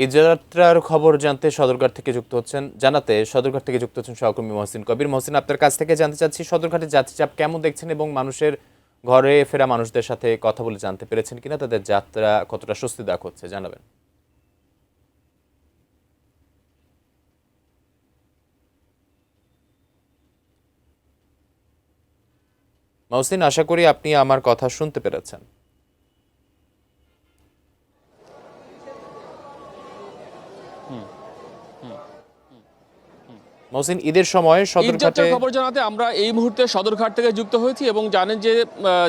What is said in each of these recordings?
ঈদযাত্রার খবর জানতে সদরঘাট থেকে যুক্ত হচ্ছেন সদরঘাট থেকে যুক্ত হচ্ছেন সহকর্মী মহসিন কবির। মহসিন, আপনার কাছ থেকে জানতে চাচ্ছি সদরঘাটের যাত্রীচাপ কেমন দেখছেন এবং মানুষের ঘরে ফেরা মানুষদের সাথে কথা বলে জানতে পেরেছেন কিনা তাদের যাত্রা কতটা স্বস্তিদায়ক হচ্ছে জানাবেন। মহসিন, আশা করি আপনি আমার কথা শুনতে পেরেছেন। মহসিন, ঈদের সময় সদরঘাটে খবর জানাতে আমরা এই মুহূর্তে সদরঘাট থেকে যুক্ত হয়েছি এবং জানেন যে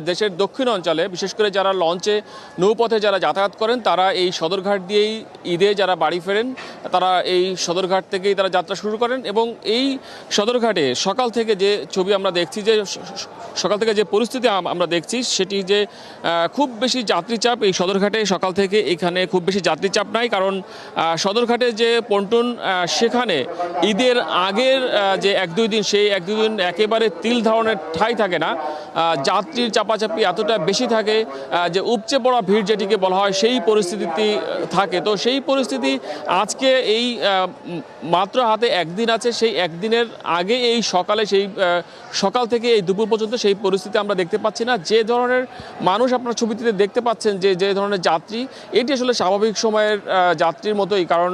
দেশের দক্ষিণ অঞ্চলে বিশেষ করে যারা লঞ্চে নৌপথে যারা যাতায়াত করেন তারা এই সদরঘাট দিয়েই ঈদে যারা বাড়ি ফেরেন তারা এই সদরঘাট থেকেই তারা যাত্রা শুরু করেন এবং এই সদরঘাটে সকাল থেকে যে ছবি আমরা দেখছি, যে সকাল থেকে যে পরিস্থিতি আমরা দেখছি সেটি যে খুব বেশি যাত্রীচাপ এই সদরঘাটে সকাল থেকে এখানে খুব বেশি যাত্রীচাপ নাই, কারণ সদরঘাটে যে পন্টুন সেখানে ঈদের আগের যে এক দুই দিন সেই এক দুই দিন একেবারে তিল ধরনের ঠাঁই থাকে না, যাত্রীর চাপাচাপি এতটা বেশি থাকে যে উপচে পড়া ভিড় যেটিকে বলা হয় সেই পরিস্থিতি থাকে। তো সেই পরিস্থিতি আজকে এই মাত্র হাতে একদিন আছে, সেই একদিনের আগে এই সকালে সেই সকাল থেকে এই দুপুর পর্যন্ত সেই পরিস্থিতি আমরা দেখতে পাচ্ছি না। যে ধরনের মানুষ আপনার ছবিতে দেখতে পাচ্ছেন, যে ধরনের যাত্রী, এটি আসলে স্বাভাবিক সময়ের যাত্রীর মতোই, কারণ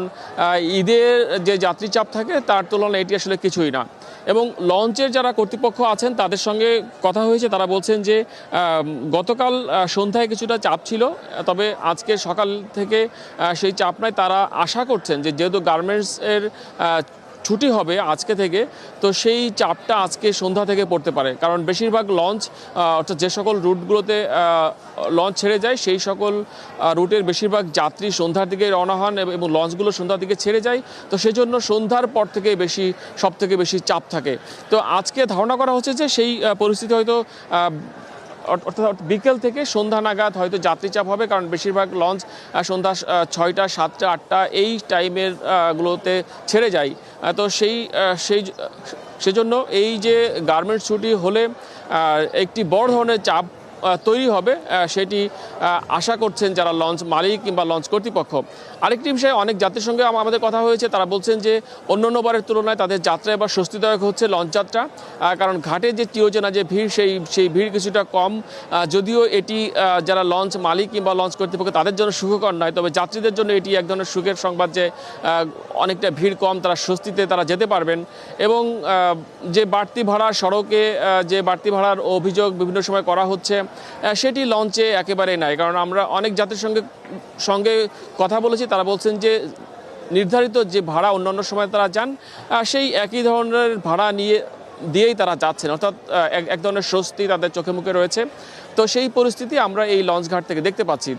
ঈদের যে যাত্রী চাপ থাকে তার তুলনায় এটি আসলে কিছুই না। এবং লঞ্চের যারা কর্তৃপক্ষ আছেন তাদের সঙ্গে কথা হয়েছে, তারা বলছেন যে গতকাল সন্ধ্যায় কিছুটা চাপ ছিল, তবে আজকে সকাল থেকে সেই চাপ নাই। তারা আশা করছেন যে যেহেতু গার্মেন্টসের ছুটি হবে আজকে থেকে, তো সেই চাপটা আজকে সন্ধ্যা থেকে পড়তে পারে, কারণ বেশিরভাগ লঞ্চ অর্থাৎ যে সকল রুটগুলোতে লঞ্চ ছেড়ে যায় সেই সকল রুটের বেশিরভাগ যাত্রী সন্ধ্যার দিকে রওনা হন এবং লঞ্চগুলো সন্ধ্যার দিকে ছেড়ে যায়। তো সেজন্য সন্ধ্যার পর থেকে সব থেকে বেশি চাপ থাকে। তো আজকে ধারণা করা হচ্ছে যে সেই পরিস্থিতি হয়তো অর্থাৎ বিকেল থেকে সন্ধ্যা নাগাদ হয়তো যাত্রীচাপ হবে, কারণ বেশিরভাগ লঞ্চ সন্ধ্যা 6টা 7টা 8টা এই টাইমের গুলোতে ছেড়ে যায়। তো সেজন্য এই যে গার্মেন্টস ছুটি হলে একটি বড় ধরনের চাপ তৈরি হবে, সেটি আশা করছেন যারা লঞ্চ মালিক কিংবা লঞ্চ কর্তৃপক্ষ। আরেকটি বিষয়ে অনেক যাত্রীর সঙ্গে আমাদের কথা হয়েছে, তারা বলছেন যে অন্যান্যবারের তুলনায় তাদের যাত্রা এবার স্বস্তিদায়ক হচ্ছে লঞ্চ যাত্রা, কারণ ঘাটে যে চিরচেনা যে ভিড় সেই ভিড় কিছুটা কম। যদিও এটি যারা লঞ্চ মালিক কিংবা লঞ্চ কর্তৃপক্ষ তাদের জন্য সুখকর নয়, তবে যাত্রীদের জন্য এটি এক ধরনের সুখের সংবাদ যে অনেকটা ভিড় কম, তারা স্বস্তিতে তারা যেতে পারবেন। এবং যে বাড়তি ভাড়া সড়কে যে বাড়তি ভাড়ার অভিযোগ বিভিন্ন সময় করা হচ্ছে সেটি লঞ্চে একেবারেই নাই, কারণ আমরা অনেক যাত্রীর সঙ্গে কথা বলেছি, তারা বলছেন যে নির্ধারিত যে ভাড়া অন্যান্য সময় তারা যান সেই একই ধরনের ভাড়া দিয়েই তারা যাচ্ছেন, অর্থাৎ এক ধরনের স্বস্তি তাদের চোখে মুখে রয়েছে। তো সেই পরিস্থিতি আমরা এই লঞ্চ ঘাট থেকে দেখতে পাচ্ছি।